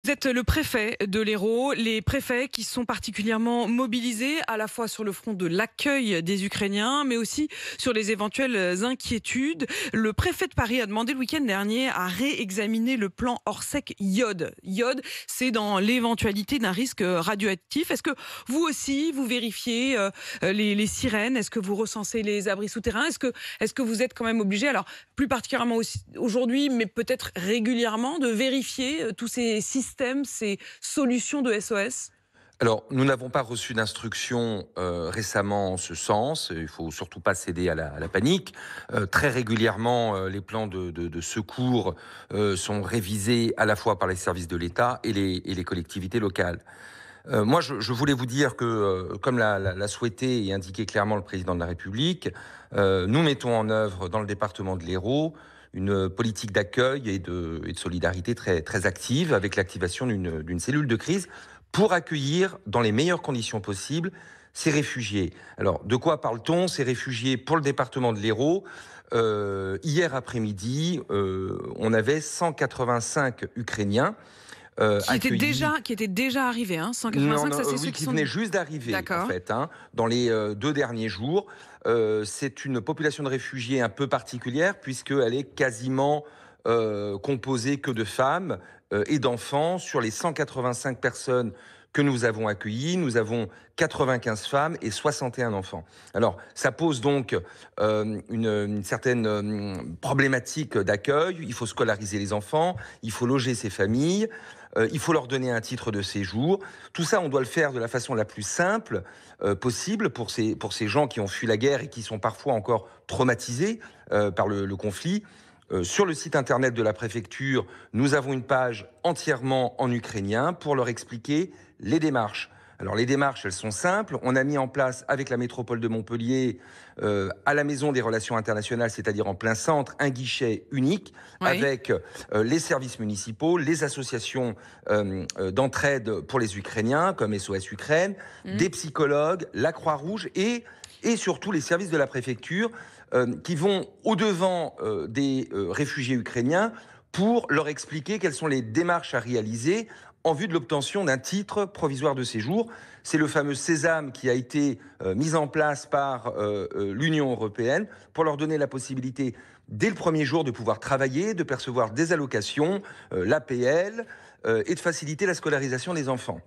Vous êtes le préfet de l'Hérault, les préfets qui sont particulièrement mobilisés à la fois sur le front de l'accueil des Ukrainiens, mais aussi sur les éventuelles inquiétudes. Le préfet de Paris a demandé le week-end dernier à réexaminer le plan Orsec iode. Iode, c'est dans l'éventualité d'un risque radioactif. Est-ce que vous aussi, vous vérifiez les sirènes? Est-ce que vous recensez les abris souterrains? Est-ce que vous êtes quand même obligé, alors plus particulièrement aussi aujourd'hui, mais peut-être régulièrement, de vérifier tous ces systèmes, ces solutions de SOS? Alors, nous n'avons pas reçu d'instructions récemment en ce sens. Il faut surtout pas céder à la panique. Très régulièrement, les plans de secours sont révisés à la fois par les services de l'État et les collectivités locales. Moi, je voulais vous dire que, comme l'a souhaité et indiqué clairement le président de la République, nous mettons en œuvre dans le département de l'Hérault une politique d'accueil et de solidarité très, très active, avec l'activation d'une cellule de crise pour accueillir dans les meilleures conditions possibles ces réfugiés. Alors, de quoi parle-t-on? Ces réfugiés pour le département de l'Hérault. Hier après-midi, on avait 185 Ukrainiens accueillis. Qui étaient déjà arrivés, hein, Non, 185, non, ça c'est ceux oui, qui qui sont... venait juste d'arriver, en D'accord. fait, hein, dans les 2 derniers jours. C'est une population de réfugiés un peu particulière puisqu'elle est quasiment, composée que de femmes, et d'enfants. Sur les 185 personnes que nous avons accueillies, nous avons 95 femmes et 61 enfants. Alors, ça pose donc, une certaine, problématique d'accueil. Il faut scolariser les enfants, il faut loger ces familles, il faut leur donner un titre de séjour. Tout ça, on doit le faire de la façon la plus simple possible pour ces gens qui ont fui la guerre et qui sont parfois encore traumatisés par le conflit. Sur le site internet de la préfecture, nous avons une page entièrement en ukrainien pour leur expliquer les démarches. Alors les démarches, elles sont simples. On a mis en place avec la métropole de Montpellier, à la Maison des Relations Internationales, c'est-à-dire en plein centre, un guichet unique Oui. avec les services municipaux, les associations d'entraide pour les Ukrainiens, comme SOS Ukraine, Mmh. des psychologues, la Croix-Rouge et surtout les services de la préfecture qui vont au-devant des réfugiés ukrainiens pour leur expliquer quelles sont les démarches à réaliser en vue de l'obtention d'un titre provisoire de séjour. C'est le fameux Sésame qui a été mis en place par l'Union européenne pour leur donner la possibilité, dès le premier jour, de pouvoir travailler, de percevoir des allocations, l'APL, et de faciliter la scolarisation des enfants.